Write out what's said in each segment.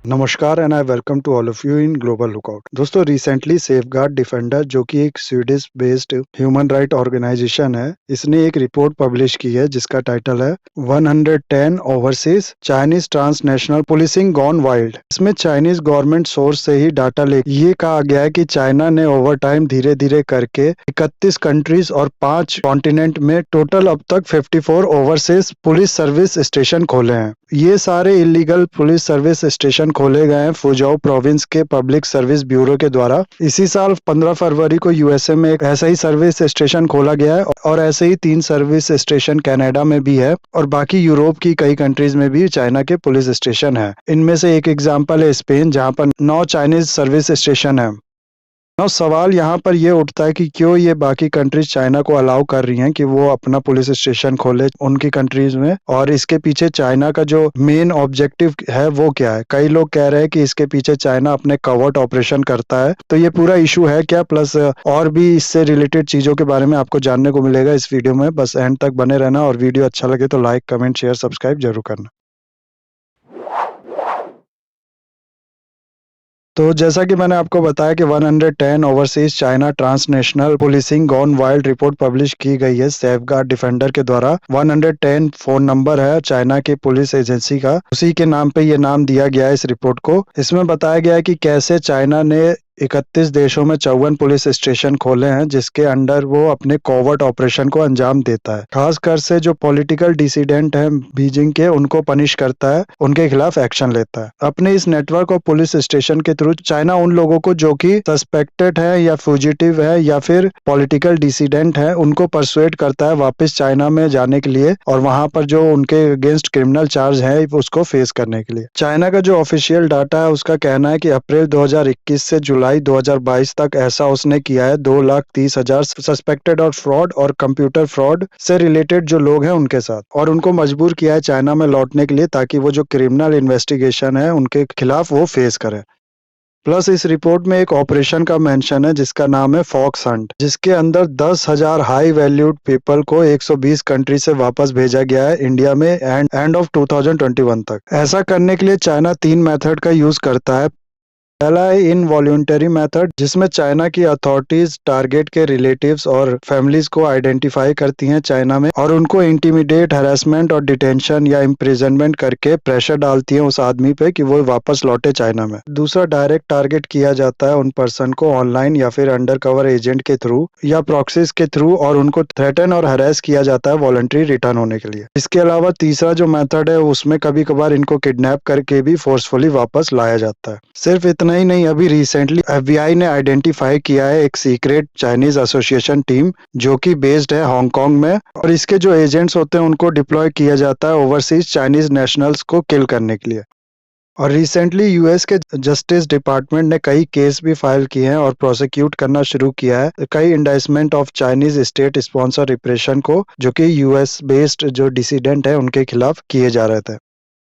नमस्कार and I welcome to all of you in Global Lookout. दोस्तों, recently Safeguard Defender जो कि एक Swedish based human right organisation है, इसने एक रिपोर्ट पब्लिश की है जिसका टाइटल है 110 overseas Chinese transnational policing gone wild. इसमें चाइनीज गवर्नमेंट सोर्स से ही डाटा ले ये कहा गया है कि चाइना ने ओवर टाइम धीरे धीरे करके 31 कंट्रीज और 5 कॉन्टिनेंट में टोटल अब तक 54 ओवरसीज पुलिस सर्विस स्टेशन खोले हैं। ये सारे इलीगल पुलिस सर्विस स्टेशन खोले गए हैं फुजाओ प्रोविंस के पब्लिक सर्विस ब्यूरो के द्वारा। इसी साल 15 फरवरी को यूएसए में एक ऐसा ही सर्विस स्टेशन खोला गया है और ऐसे ही 3 सर्विस स्टेशन कनाडा में भी है और बाकी यूरोप की कई कंट्रीज में भी चाइना के पुलिस स्टेशन है। इनमें से एक एग्जाम्पल है स्पेन, जहाँ पर 9 चाइनीज सर्विस स्टेशन है। अब सवाल यहाँ पर ये उठता है कि क्यों ये बाकी कंट्रीज चाइना को अलाउ कर रही हैं कि वो अपना पुलिस स्टेशन खोले उनकी कंट्रीज में, और इसके पीछे चाइना का जो मेन ऑब्जेक्टिव है वो क्या है। कई लोग कह रहे हैं कि इसके पीछे चाइना अपने कवर्ट ऑपरेशन करता है। तो ये पूरा इशू है क्या, प्लस और भी इससे रिलेटेड चीजों के बारे में आपको जानने को मिलेगा इस वीडियो में। बस एंड तक बने रहना और वीडियो अच्छा लगे तो लाइक, कमेंट, शेयर, सब्सक्राइब जरूर करना। तो जैसा कि मैंने आपको बताया कि 110 overseas China transnational policing gone wild report publish की गई है सेफगार्ड डिफेंडर के द्वारा। 110 फोन नंबर है चाइना की पुलिस एजेंसी का, उसी के नाम पे ये नाम दिया गया है इस रिपोर्ट को। इसमें बताया गया है कि कैसे चाइना ने 31 देशों में 54 पुलिस स्टेशन खोले हैं जिसके अंडर वो अपने कोवर्ट ऑपरेशन को अंजाम देता है। खासकर से जो पॉलिटिकल डिसिडेंट हैं बीजिंग के, उनको पनिश करता है, उनके खिलाफ एक्शन लेता है। अपने इस नेटवर्क और पुलिस स्टेशन के थ्रू चाइना उन लोगों को जो कि सस्पेक्टेड है या फ्यूजिटिव है या फिर पॉलिटिकल डिसिडेंट है, उनको परसुएट करता है वापस चाइना में जाने के लिए और वहां पर जो उनके अगेंस्ट क्रिमिनल चार्ज है उसको फेस करने के लिए। चाइना का जो ऑफिशियल डाटा है उसका कहना है कि अप्रैल 2021 से जुलाई 2022 तक ऐसा उसने किया है 2,30,000 सस्पेक्टेड और फ्रॉड और कंप्यूटर फ्रॉड से रिलेटेड जो लोग हैं उनके साथ, और उनको मजबूर किया है चाइना में लौटने के लिए ताकि वो जो क्रिमिनल इन्वेस्टिगेशन है उनके खिलाफ वो फेस करें। प्लस इस रिपोर्ट में एक ऑपरेशन का मेंशन है जिसका नाम है फॉक्स हंट, जिसके अंदर 10,000 हाई वैल्यूड पीपल को 120 कंट्री से वापस भेजा गया है इंडिया में एंड ऑफ 2021 तक। ऐसा करने के लिए चाइना 3 मेथड का यूज करता है। पहला है इनवॉल्यूंटरी मेथड, जिसमें चाइना की अथॉरिटीज टारगेट के रिलेटिव्स और फैमिलीज को आइडेंटिफाई करती हैं चाइना में और उनको इंटिमिडेट, हैरेसमेंट और डिटेंशन या इम्प्रिजनमेंट करके प्रेशर डालती हैं उस आदमी पे कि वो वापस लौटे चाइना में। दूसरा, डायरेक्ट टारगेट किया जाता है उन पर्सन को ऑनलाइन या फिर अंडर कवर एजेंट के थ्रू या प्रॉक्सीज के थ्रू और उनको थ्रेटन और हरेस किया जाता है वॉलंटरी रिटर्न होने के लिए। इसके अलावा तीसरा जो मेथड है उसमें कभी कभार इनको किडनैप करके भी फोर्सफुली वापस लाया जाता है। सिर्फ इतना ही नहीं, अभी रिसेंटली एफबीआई ने आइडेंटिफाई किया है एक सीक्रेट चाइनीज एसोसिएशन टीम जो कि बेस्ड है हांगकांग में, और इसके जो एजेंट्स होते हैं उनको डिप्लॉय किया जाता है ओवरसीज चाइनीज नेशनल्स को किल करने के लिए। और रिसेंटली यूएस के जस्टिस डिपार्टमेंट ने कई केस भी फाइल किए हैं और प्रोसिक्यूट करना शुरू किया है कई indictment of Chinese state sponsor repression को, जो कि यूएस बेस्ड जो डिसिडेंट है उनके खिलाफ किए जा रहे थे।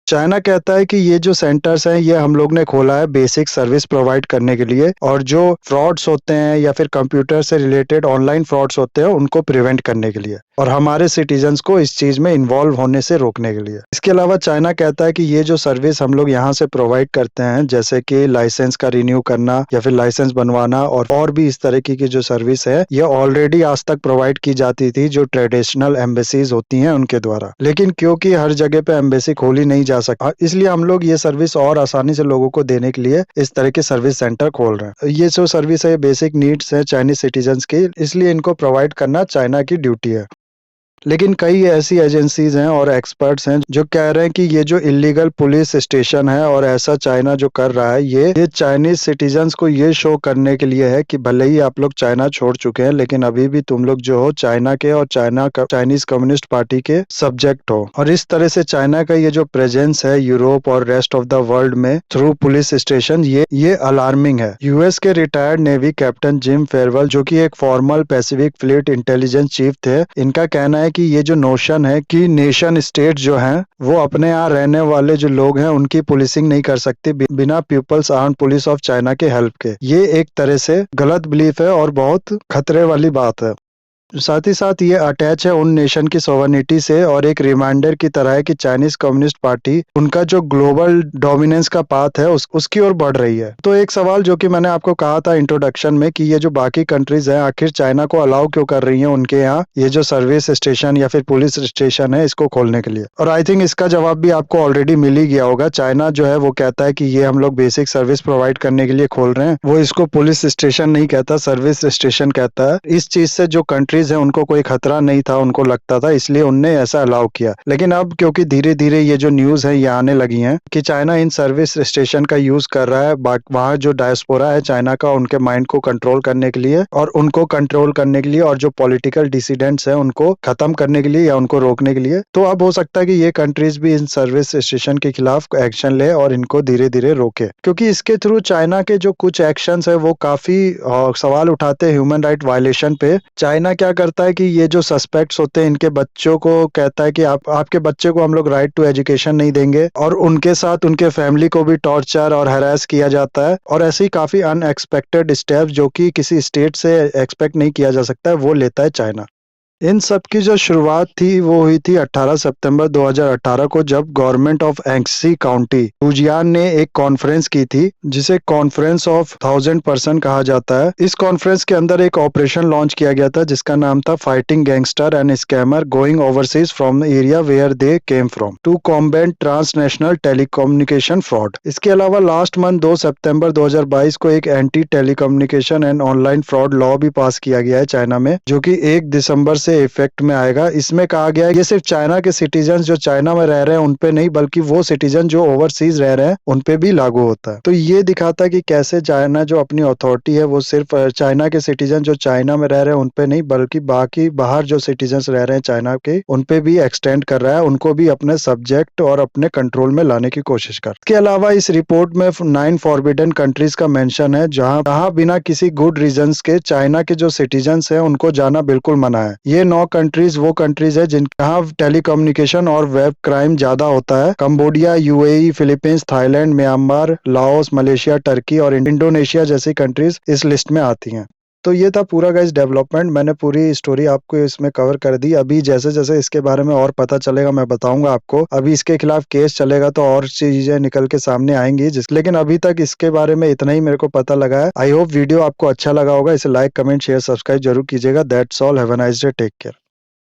चाइना कहता है कि ये जो सेंटर्स हैं ये हम लोग ने खोला है बेसिक सर्विस प्रोवाइड करने के लिए, और जो फ्रॉड्स होते हैं या फिर कंप्यूटर से रिलेटेड ऑनलाइन फ्रॉड्स होते हैं उनको प्रिवेंट करने के लिए और हमारे सिटीजन्स को इस चीज में इन्वॉल्व होने से रोकने के लिए। इसके अलावा चाइना कहता है कि ये जो सर्विस हम लोग यहाँ से प्रोवाइड करते हैं, जैसे कि लाइसेंस का रिन्यू करना या फिर लाइसेंस बनवाना और भी इस तरीके की जो सर्विस है, ये ऑलरेडी आज तक प्रोवाइड की जाती थी जो ट्रेडिशनल एम्बेसीज होती हैं उनके द्वारा। लेकिन क्योंकि हर जगह पे एम्बेसी खोली नहीं जा सकती, इसलिए हम लोग ये सर्विस और आसानी से लोगों को देने के लिए इस तरह के सर्विस सेंटर खोल रहे हैं। ये जो सर्विस है बेसिक नीड्स है चाइनीज सिटीजन्स की, इसलिए इनको प्रोवाइड करना चाइना की ड्यूटी है। लेकिन कई ऐसी एजेंसीज हैं और एक्सपर्ट्स हैं जो कह रहे हैं कि ये जो इलीगल पुलिस स्टेशन है और ऐसा चाइना जो कर रहा है ये चाइनीज सिटीजन्स को ये शो करने के लिए है कि भले ही आप लोग चाइना छोड़ चुके हैं लेकिन अभी भी तुम लोग जो हो चाइना के और चाइनीज कम्युनिस्ट पार्टी के सब्जेक्ट हो। और इस तरह से चाइना का ये जो प्रेजेंस है यूरोप और रेस्ट ऑफ द वर्ल्ड में थ्रू पुलिस स्टेशन, ये अलार्मिंग है। यूएस के retired navy captain gym farewell, जो कि एक formal Pacific fleet intelligence chief थे, इनका कहना है कि ये जो नोशन है कि नेशन स्टेट जो हैं वो अपने यहाँ रहने वाले जो लोग हैं उनकी पुलिसिंग नहीं कर सकती बिना People's Armed Police of China के हेल्प के। ये एक तरह से गलत बिलीफ है और बहुत खतरे वाली बात है। साथ ही साथ ये अटैच है उन नेशन की सोवरेनिटी से और एक रिमाइंडर की तरह है कि चाइनीज कम्युनिस्ट पार्टी उनका जो ग्लोबल डोमिनेंस का पाथ है उसकी ओर बढ़ रही है। तो एक सवाल जो कि मैंने आपको कहा था इंट्रोडक्शन में कि ये जो बाकी कंट्रीज हैं आखिर चाइना को अलाउ क्यों कर रही हैं उनके यहाँ ये जो सर्विस स्टेशन या फिर पुलिस स्टेशन है इसको खोलने के लिए। और आई थिंक इसका जवाब भी आपको ऑलरेडी मिल ही गया होगा। चाइना जो है वो कहता है कि ये हम लोग बेसिक सर्विस प्रोवाइड करने के लिए खोल रहे हैं। वो इसको पुलिस स्टेशन नहीं कहता, सर्विस स्टेशन कहता है। इस चीज से जो कंट्रीज है उनको कोई खतरा नहीं था, उनको लगता था, इसलिए उनने ऐसा अलाउ किया। लेकिन अब क्योंकि धीरे धीरे ये जो न्यूज है ये आने लगी है कि चाइना इन सर्विस स्टेशन का यूज कर रहा है वहाँ जो डायस्पोरा है चाइना का उनके माइंड को कंट्रोल करने के लिए और उनको कंट्रोल करने के लिए और जो पॉलिटिकल डिसिडेंट्स है उनको खत्म करने के लिए या उनको रोकने के लिए। तो अब हो सकता है कि ये कंट्रीज भी इन सर्विस स्टेशन के खिलाफ एक्शन ले और इनको धीरे धीरे रोके, क्योंकि इसके थ्रू चाइना के जो कुछ एक्शंस है वो काफी सवाल उठाते हैं ह्यूमन राइट वायलेशन पे। चाइना क्या करता है कि ये जो सस्पेक्ट्स होते हैं इनके बच्चों को कहता है कि आपके बच्चे को हम लोग राइट टू एजुकेशन नहीं देंगे और उनके साथ उनके फैमिली को भी टॉर्चर और हैरेस किया जाता है। और ऐसे ही काफी अनएक्सपेक्टेड स्टेप्स जो कि किसी स्टेट से एक्सपेक्ट नहीं किया जा सकता है वो लेता है चाइना। इन सब की जो शुरुआत थी वो हुई थी 18 सितंबर 2018 को, जब गवर्नमेंट ऑफ एंग्सी काउंटी फुजियान ने एक कॉन्फ्रेंस की थी जिसे कॉन्फ्रेंस ऑफ 1000 पर्सन कहा जाता है। इस कॉन्फ्रेंस के अंदर एक ऑपरेशन लॉन्च किया गया था जिसका नाम था fighting gangster and scammer going overseas from the area where they came from to combat transnational telecommunication fraud. इसके अलावा लास्ट मंथ 2 सितंबर 2022 को एक anti telecommunication and online fraud law भी पास किया गया है चाइना में, जो कि 1 दिसंबर से इफेक्ट में आएगा। इसमें कहा गया है ये सिर्फ चाइना के सिटीजन जो चाइना में रह रहे हैं उन पे नहीं बल्कि वो सिटीजन जो ओवरसीज रह रहे हैं उन पे भी लागू होता है। तो ये दिखाता है कि कैसे चाइना जो अपनी अथॉरिटी है वो सिर्फ चाइना के सिटीजन जो चाइना में रह रहे हैं उन पे नहीं बल्कि बाकी बाहर जो सिटीजन रह रहे हैं चाइना के उन पे भी एक्सटेंड कर रहा है, उनको भी अपने सब्जेक्ट और अपने कंट्रोल में लाने की कोशिश कर। इसके अलावा इस रिपोर्ट में 9 फॉरबिडन कंट्रीज का मेंशन है जहां बिना किसी गुड रीजंस के चाइना के जो सिटीजन है उनको जाना बिल्कुल मना है। ये 9 कंट्रीज वो कंट्रीज है जहाँ टेलीकम्युनिकेशन और वेब क्राइम ज्यादा होता है। Cambodia, UAE, Philippines, Thailand, Myanmar, Laos, Malaysia, Turkey और इंडोनेशिया जैसी कंट्रीज इस लिस्ट में आती हैं। तो ये था पूरा गाइस डेवलपमेंट, मैंने पूरी स्टोरी आपको इसमें कवर कर दी। अभी जैसे जैसे इसके बारे में और पता चलेगा मैं बताऊंगा आपको। अभी इसके खिलाफ केस चलेगा तो और चीजें निकल के सामने आएंगी लेकिन अभी तक इसके बारे में इतना ही मेरे को पता लगा है। आई होप वीडियो आपको अच्छा लगा होगा। इसे लाइक, कमेंट, शेयर, सब्सक्राइब जरूर कीजिएगा। That's all, have a nice day, take care.